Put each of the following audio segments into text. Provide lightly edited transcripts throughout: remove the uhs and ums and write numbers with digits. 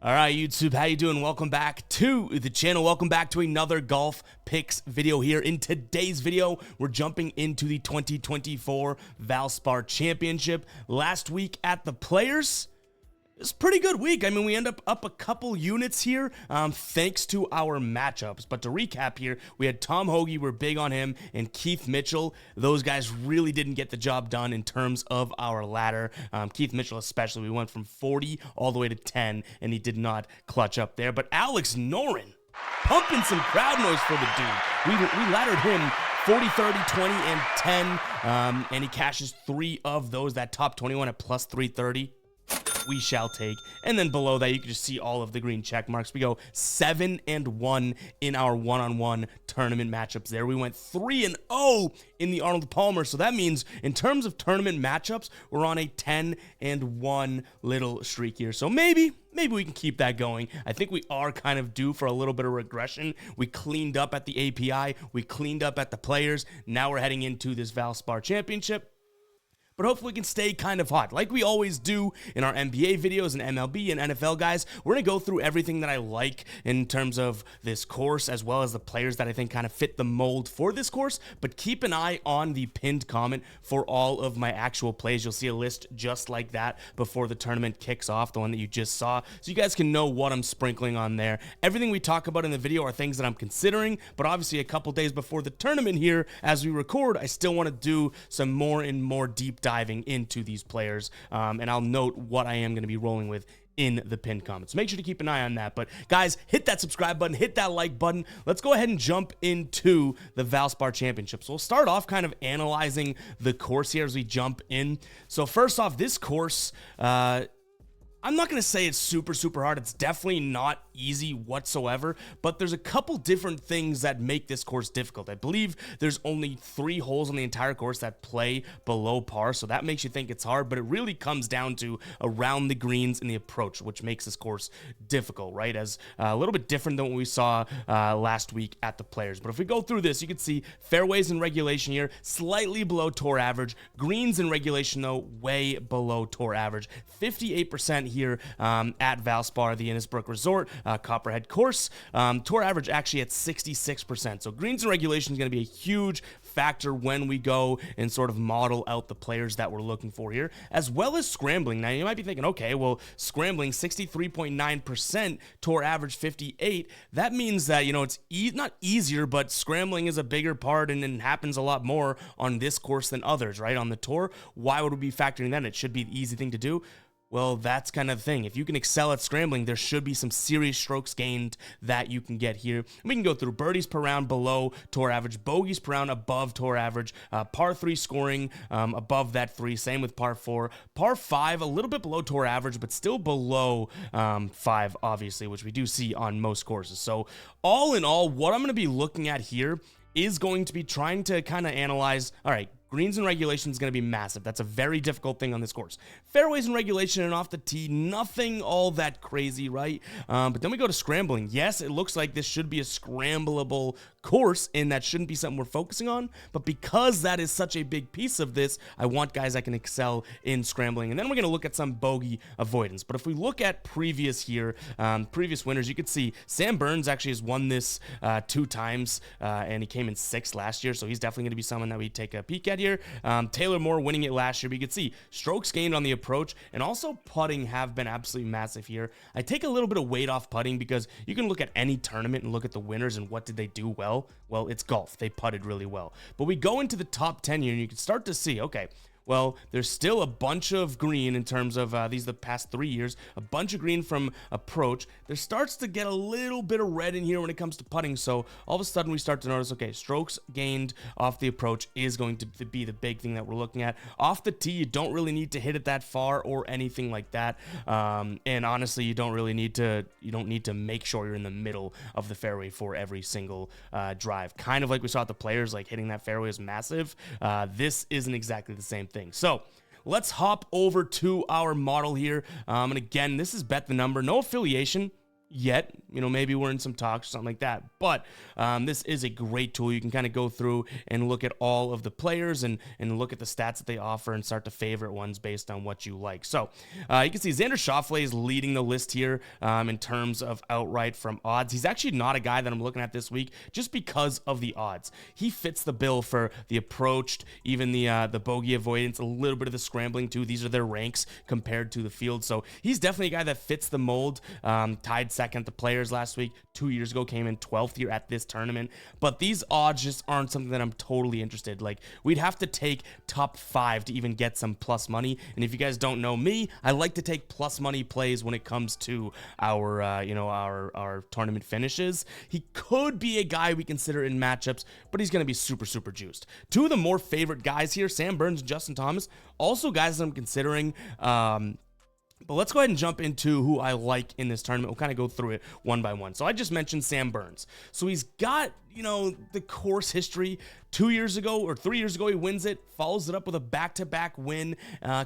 All right, YouTube, how you doing? Welcome back to the channel. Welcome back to another golf picks video here. In today's video, we're jumping into the 2024 Valspar Championship. Last week at the Players, it's a pretty good week. I mean, we end up a couple units here thanks to our matchups. But to recap here, we had Tom Hoge, we're big on him, and Keith Mitchell. Those guys really didn't get the job done in terms of our ladder. Keith Mitchell especially, we went from 40 all the way to 10, and he did not clutch up there. But Alex Noren, pumping some crowd noise for the dude. We laddered him 40, 30, 20, and 10, and he cashes 3 of those. That top 21 at plus 330. We shall take. And then below that, you can just see all of the green check marks. We go 7-1 in our one-on-one tournament matchups there. We went 3-0 in the Arnold Palmer. So that means in terms of tournament matchups, we're on a 10-1 little streak here. So maybe we can keep that going. I think we are kind of due for a little bit of regression. We cleaned up at the API. We cleaned up at the Players. Now we're heading into this Valspar Championship. But hopefully we can stay kind of hot. Like we always do in our NBA videos and MLB and NFL guys, we're going to go through everything that I like in terms of this course, as well as the players that I think kind of fit the mold for this course. But keep an eye on the pinned comment for all of my actual plays. You'll see a list just like that before the tournament kicks off, the one that you just saw. So you guys can know what I'm sprinkling on there. Everything we talk about in the video are things that I'm considering, but obviously a couple days before the tournament here, as we record, I still want to do some more and more deep diving into these players, and I'll note what I am going to be rolling with in the pinned comments. Make sure to keep an eye on that. But guys, hit that subscribe button, hit that like button. Let's go ahead and jump into the Valspar Championship. So we'll start off kind of analyzing the course here as we jump in. So first off, this course, I'm not going to say it's super hard. It's definitely not easy whatsoever, but there's a couple different things that make this course difficult. I believe there's only 3 holes on the entire course that play below par, so that makes you think it's hard, but it really comes down to around the greens and the approach, which makes this course difficult, right? As a little bit different than what we saw last week at the Players. But if we go through this, you can see fairways in regulation here, slightly below tour average. Greens in regulation, though, way below tour average. 58% here at Valspar, the Innisbrook Resort, Copperhead course. Tour average actually at 66%. So greens and regulation is going to be a huge factor when we go and sort of model out the players that we're looking for here, as well as scrambling. Now, you might be thinking, okay, well, scrambling 63.9%, tour average 58. That means that, you know, it's not easier, but scrambling is a bigger part and it happens a lot more on this course than others, right? On the tour, why would we be factoring that in? It should be the easy thing to do. Well, that's kind of the thing. If you can excel at scrambling, there should be some serious strokes gained that you can get here. We can go through birdies per round below tour average, bogeys per round above tour average, par 3 scoring above that 3, same with par 4. Par 5, a little bit below tour average, but still below 5, obviously, which we do see on most courses. So all in all, what I'm going to be looking at here is going to be trying to kind of analyze, all right, greens and regulation is going to be massive. That's a very difficult thing on this course. Fairways and regulation and off the tee, nothing all that crazy, right? But then we go to scrambling. Yes, it looks like this should be a scrambleable course, and that shouldn't be something we're focusing on. But because that is such a big piece of this, I want guys that can excel in scrambling. And then we're going to look at some bogey avoidance. But if we look at previous winners, you could see Sam Burns actually has won this 2 times, and he came in 6th last year. So he's definitely going to be someone that we take a peek at here. Taylor Moore winning it last year, but you can see strokes gained on the approach and also putting have been absolutely massive here. I take a little bit of weight off putting because you can look at any tournament and look at the winners and what did they do well. Well, it's golf. They putted really well. But we go into the top 10 here and you can start to see, okay, well, there's still a bunch of green in terms of these are the past 3 years, a bunch of green from approach. There starts to get a little bit of red in here when it comes to putting. So all of a sudden we start to notice, okay, strokes gained off the approach is going to be the big thing that we're looking at. Off the tee, you don't really need to hit it that far or anything like that. And honestly, you don't need to make sure you're in the middle of the fairway for every single drive. Kind of like we saw at the Players, like hitting that fairway is massive. This isn't exactly the same thing. So let's hop over to our model here. And again, this is bet the number, no affiliation. yet. You know, maybe we're in some talks or something like that. But this is a great tool. You can kind of go through and look at all of the players and look at the stats that they offer and start to favorite ones based on what you like. So you can see Xander Schauffele is leading the list here in terms of outright from odds. He's actually not a guy that I'm looking at this week just because of the odds. He fits the bill for the approached, even the bogey avoidance, a little bit of the scrambling too. These are their ranks compared to the field. So he's definitely a guy that fits the mold. Tied second at the Players last week. 2 years ago came in 12th here at this tournament. But these odds just aren't something that I'm totally interested. Like, we'd have to take top 5 to even get some plus money. And if you guys don't know me, I like to take plus money plays when it comes to our our tournament finishes. He could be a guy we consider in matchups, but he's going to be super juiced. Two of the more favorite guys here, Sam Burns and Justin Thomas, also guys that I'm considering. But let's go ahead and jump into who I like in this tournament. We'll kind of go through it one by one. So I just mentioned Sam Burns. So he's got, you know, the course history. 2 years ago or 3 years ago, he wins it, follows it up with a back-to-back win,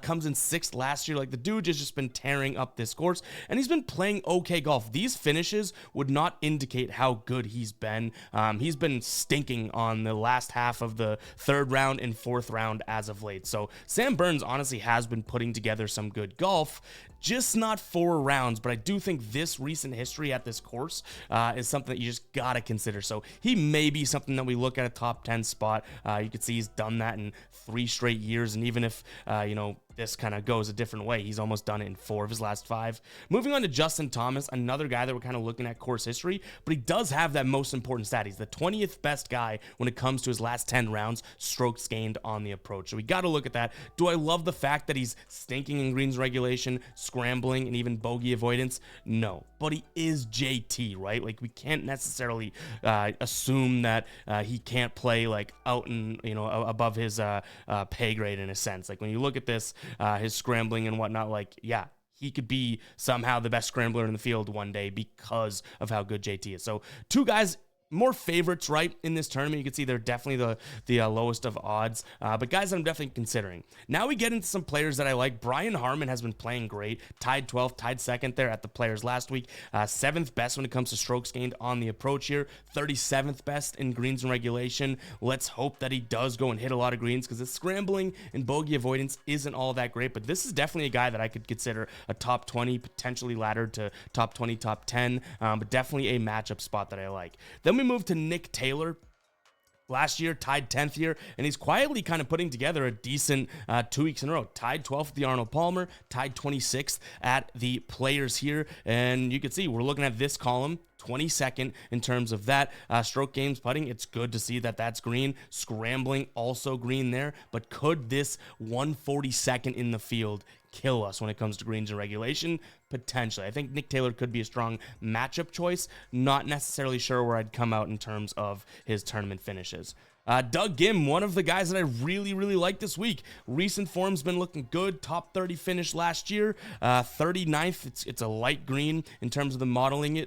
comes in 6th last year. Like, the dude has just been tearing up this course, and he's been playing okay golf. These finishes would not indicate how good he's been. He's been stinking on the last half of the 3rd round and 4th round as of late. So Sam Burns honestly has been putting together some good golf, just not 4 rounds. But I do think this recent history at this course is something that you just got to consider. So he may be something that we look at a top 10 spot. You can see he's done that in 3 straight years. And even if, this kind of goes a different way, he's almost done it in 4 of his last 5. Moving on to Justin Thomas, another guy that we're kind of looking at course history, but he does have that most important stat. He's the 20th best guy when it comes to his last 10 rounds, strokes gained on the approach. So we got to look at that. Do I love the fact that he's stinking in greens regulation, scrambling, and even bogey avoidance? No, but he is JT, right? Like, we can't necessarily assume that he can't play like out and, above his pay grade in a sense. Like, when you look at this, his scrambling and whatnot, like, yeah, he could be somehow the best scrambler in the field one day because of how good JT is. So 2 guys, more favorites, right, in this tournament. You can see they're definitely the lowest of odds, but guys that I'm definitely considering. Now we get into some players that I like. Brian Harman has been playing great. Tied 12th, tied 2nd there at the Players last week. 7th best when it comes to strokes gained on the approach here. 37th best in greens and regulation. Let's hope that he does go and hit a lot of greens, because his scrambling and bogey avoidance isn't all that great, but this is definitely a guy that I could consider a top 20, potentially laddered to top 20, top 10, but definitely a matchup spot that I like. Then we move to Nick Taylor. Last year, tied 10th here, and he's quietly kind of putting together a decent 2 weeks in a row. Tied 12th at the Arnold Palmer, tied 26th at the Players here, and you can see we're looking at this column, 22nd in terms of that. Stroke games putting, it's good to see that that's green. Scrambling, also green there, but could this 142nd in the field kill us when it comes to greens and regulation? Potentially. I think Nick Taylor could be a strong matchup choice. Not necessarily sure where I'd come out in terms of his tournament finishes. Doug Gim, one of the guys that I really like this week. Recent form's been looking good. Top 30 finish last year. 39th. It's a light green in terms of the modeling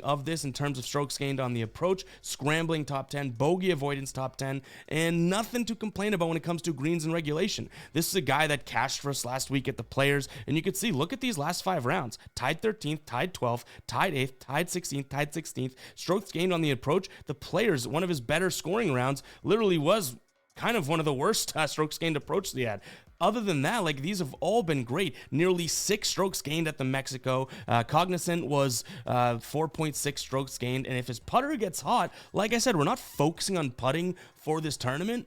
of this, in terms of strokes gained on the approach. Scrambling top 10. Bogey avoidance top 10. And nothing to complain about when it comes to greens and regulation. This is a guy that cashed for us last week at the Players. And you can see, look at these last 5 rounds. Tied 13th, tied 12th, tied 8th, tied 16th, tied 16th. Strokes gained on the approach. The Players, one of his better scoring rounds, literally was kind of one of the worst strokes gained approach he had. Other than that, like, these have all been great. Nearly 6 strokes gained at the Mexico. Cognizant was 4.6 strokes gained. And if his putter gets hot, like I said, we're not focusing on putting for this tournament.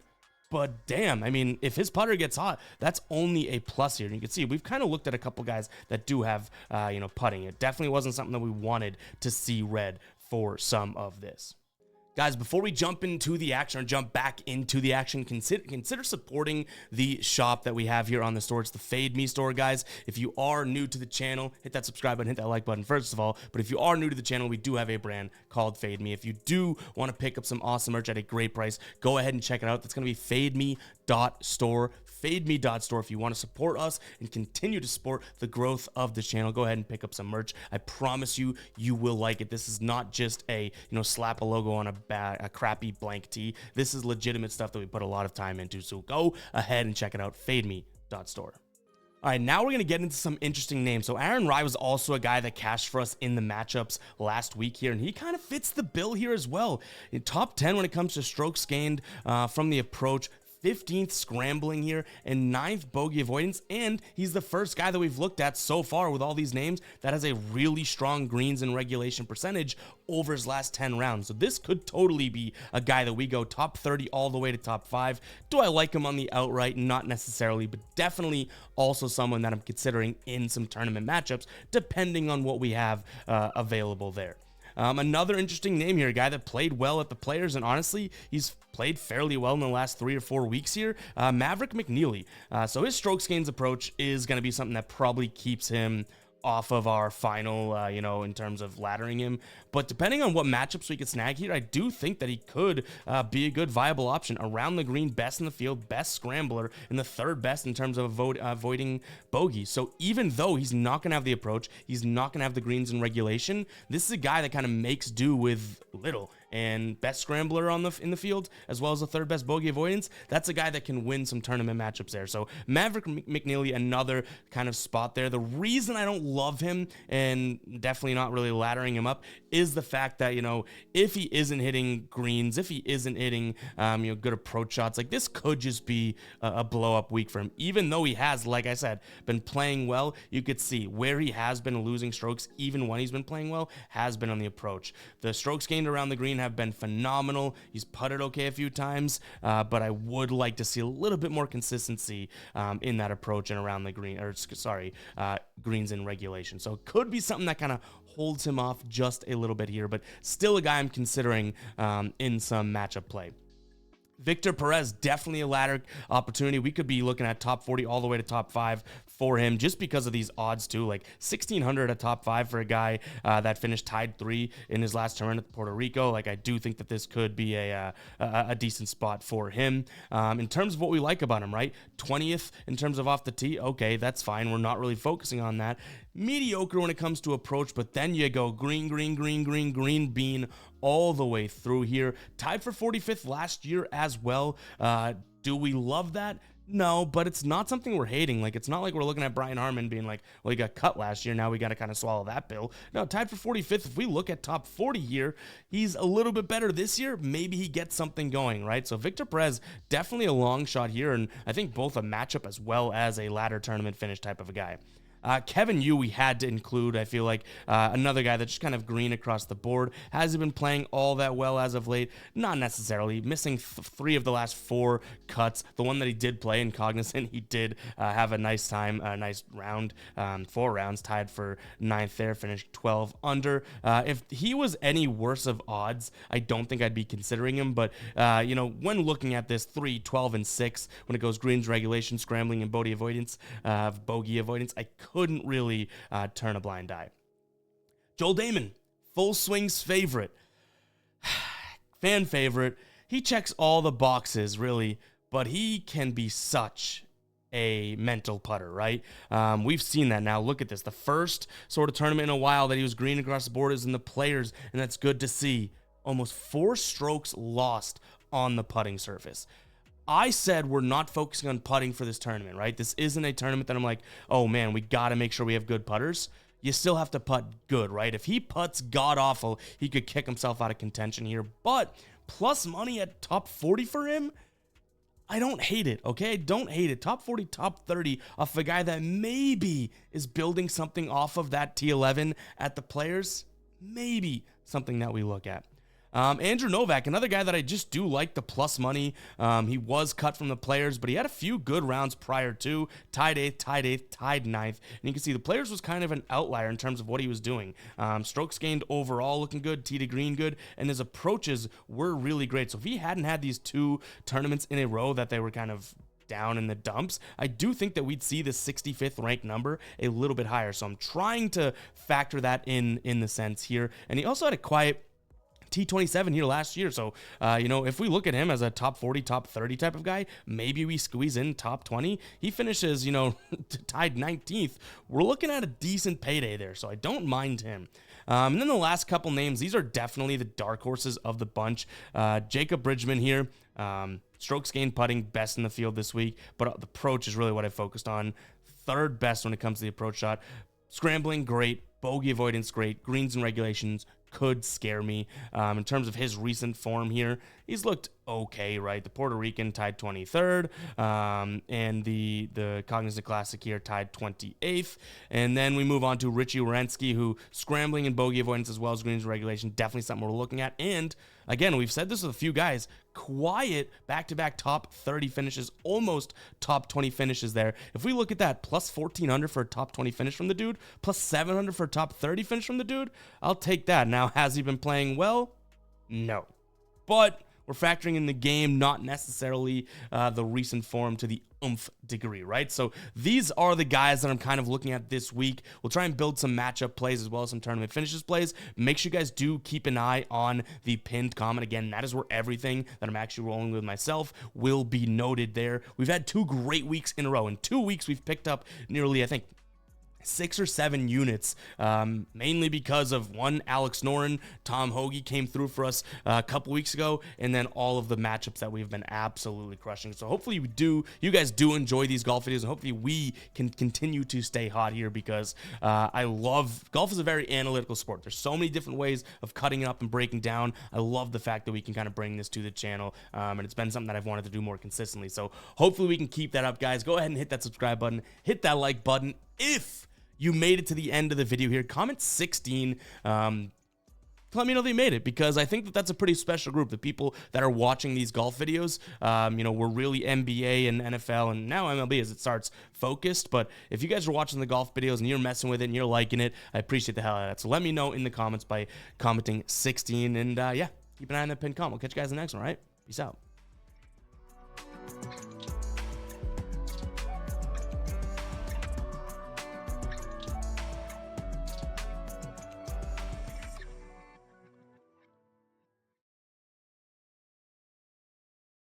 But damn, I mean, if his putter gets hot, that's only a plus here. And you can see we've kind of looked at a couple guys that do have, putting. It definitely wasn't something that we wanted to see red for some of this. Guys, before we jump into the action or jump back into the action, consider supporting the shop that we have here on the store. It's the Fade Me store, guys. If you are new to the channel, hit that subscribe button, hit that like button first of all. But if you are new to the channel, we do have a brand called Fade Me. If you do want to pick up some awesome merch at a great price, go ahead and check it out. That's going to be fademe.store. Fademe.store. If you want to support us and continue to support the growth of this channel, go ahead and pick up some merch. I promise you, you will like it. This is not just a, slap a logo on a crappy blank tee. This is legitimate stuff that we put a lot of time into. So go ahead and check it out. Fademe.store. All right, now we're going to get into some interesting names. So Aaron Rai was also a guy that cashed for us in the matchups last week here, and he kind of fits the bill here as well. In top 10 when it comes to strokes gained from the approach, 15th scrambling here, and 9th bogey avoidance, and he's the first guy that we've looked at so far with all these names that has a really strong greens and regulation percentage over his last 10 rounds. So this could totally be a guy that we go top 30 all the way to top 5. Do I like him on the outright? Not necessarily, but definitely also someone that I'm considering in some tournament matchups, depending on what we have available there. Another interesting name here, a guy that played well at the Players, and honestly, he's played fairly well in the last 3 or 4 weeks here, Maverick McNeely. So his strokes gains approach is going to be something that probably keeps him off of our final, in terms of laddering him. But depending on what matchups we could snag here, I do think that he could be a good viable option. Around the green, best in the field, best scrambler, and the third best in terms of avoiding bogey. So even though he's not going to have the approach, he's not going to have the greens in regulation, this is a guy that kind of makes do with little. And best scrambler in the field, as well as the third best bogey avoidance, that's a guy that can win some tournament matchups there. So Maverick McNeely, another kind of spot there. The reason I don't love him, and definitely not really laddering him up, is the fact that, if he isn't hitting greens, if he isn't hitting, good approach shots, like this could just be a blow up week for him. Even though he has, like I said, been playing well, you could see where he has been losing strokes, even when he's been playing well, has been on the approach. The strokes gained around the green have been phenomenal. He's putted okay a few times, but I would like to see a little bit more consistency in that approach and around the green, greens in regulation. So it could be something that kind of holds him off just a little bit here, but still a guy I'm considering in some matchup play. Victor Perez, definitely a ladder opportunity. We could be looking at top 40 all the way to top 5 for him just because of these odds too. Like 1,600 at top 5 for a guy that finished tied 3 in his last tournament at Puerto Rico. Like I do think that this could be a decent spot for him. In terms of what we like about him, right? 20th in terms of off the tee. Okay, that's fine. We're not really focusing on that. Mediocre when it comes to approach, but then you go green bean all the way through here. Tied for 45th last year as well. Do we love that? No, but it's not something we're hating. Like, it's not like we're looking at Brian Harman being like, well, he got cut last year, now we got to kind of swallow that pill. No, tied for 45th. If we look at top 40 here, he's a little bit better this year. Maybe he gets something going, right? So Victor Perez, definitely a long shot here, and I think both a matchup as well as a ladder tournament finish type of a guy. Kevin Yu we had to include. I feel like another guy that's just kind of green across the board. Has he been playing all that well as of late? Not necessarily. Missing 3 of the last 4 cuts. The one that he did play in Cognizant, he did have a nice time, a nice round. 4 rounds, tied for 9th there, finished 12 under. If he was any worse of odds, I don't think I'd be considering him. But, when looking at this 3, 12, and 6, when it goes greens, regulation, scrambling, and bogey avoidance, I couldn't really turn a blind eye. Joel Damon, full swings favorite. Fan favorite. He checks all the boxes, really, but he can be such a mental putter, right? We've seen that now. Look at this. The first sort of tournament in a while that he was green across the board is in the Players, and that's good to see. Almost 4 strokes lost on the putting surface. I said we're not focusing on putting for this tournament, right? This isn't a tournament that I'm like, oh man, we got to make sure we have good putters. You still have to putt good, right? If he putts god-awful, he could kick himself out of contention here. But plus money at top 40 for him, I don't hate it, okay? I don't hate it. Top 40, top 30 off a guy that maybe is building something off of that T11 at the Players. Maybe something that we look at. Andrew Novak, another guy that I just do like the plus money. He was cut from the Players, but he had a few good rounds prior to. Tied 8th, tied 9th. And you can see the Players was kind of an outlier in terms of what he was doing. Strokes gained overall looking good, tee to green good, and his approaches were really great. So if he hadn't had these 2 tournaments in a row that they were kind of down in the dumps, I do think that we'd see the 65th ranked number a little bit higher. So I'm trying to factor that in the sense here. And he also had a quiet T27 here last year. So, if we look at him as a top 40, top 30 type of guy, maybe we squeeze in top 20. He finishes, tied 19th. We're looking at a decent payday there. So I don't mind him. And then the last couple names, these are definitely the dark horses of the bunch. Jacob Bridgman here. Strokes gained putting, best in the field this week, but the approach is really what I focused on. third best when it comes to the approach shot. Scrambling, great. Bogey avoidance, great. Greens and regulations could scare me. In terms of his recent form here, he's looked okay, right? The Puerto Rican tied 23rd, and the Cognizant Classic here tied 28th. And then we move on to Richie Wierenski, who scrambling and bogey avoidance as well as greens and regulation, definitely something we're looking at. And again, we've said this with a few guys, quiet back-to-back top 30 finishes, almost top 20 finishes there. If we look at that, plus 1,400 for a top 20 finish from the dude, plus 700 for a top 30 finish from the dude, I'll take that. Now, has he been playing well? No. But we're factoring in the game, not necessarily the recent form to the oomph degree, right? So these are the guys that I'm kind of looking at this week. We'll try and build some matchup plays as well as some tournament finishes plays. Make sure you guys do keep an eye on the pinned comment. Again, that is where everything that I'm actually rolling with myself will be noted there. We've had 2 great weeks in a row. In 2 weeks, we've picked up nearly, I think, 6 or 7 units, mainly because of one, Alex Noren, Tom Hoagie came through for us a couple weeks ago, and then all of the matchups that we've been absolutely crushing. So hopefully you guys do enjoy these golf videos, and hopefully we can continue to stay hot here, because I love, golf is a very analytical sport. There's so many different ways of cutting it up and breaking down. I love the fact that we can kind of bring this to the channel, and it's been something that I've wanted to do more consistently. So hopefully we can keep that up, guys. Go ahead and hit that subscribe button, hit that like button. If you made it to the end of the video here, comment 16. Let me know that you made it, because I think that that's a pretty special group. The people that are watching these golf videos, we're really NBA and NFL and now MLB as it starts focused. But if you guys are watching the golf videos and you're messing with it and you're liking it, I appreciate the hell out of that. So let me know in the comments by commenting 16. And yeah, keep an eye on that pinned comment. We'll catch you guys in the next one, all right? Peace out.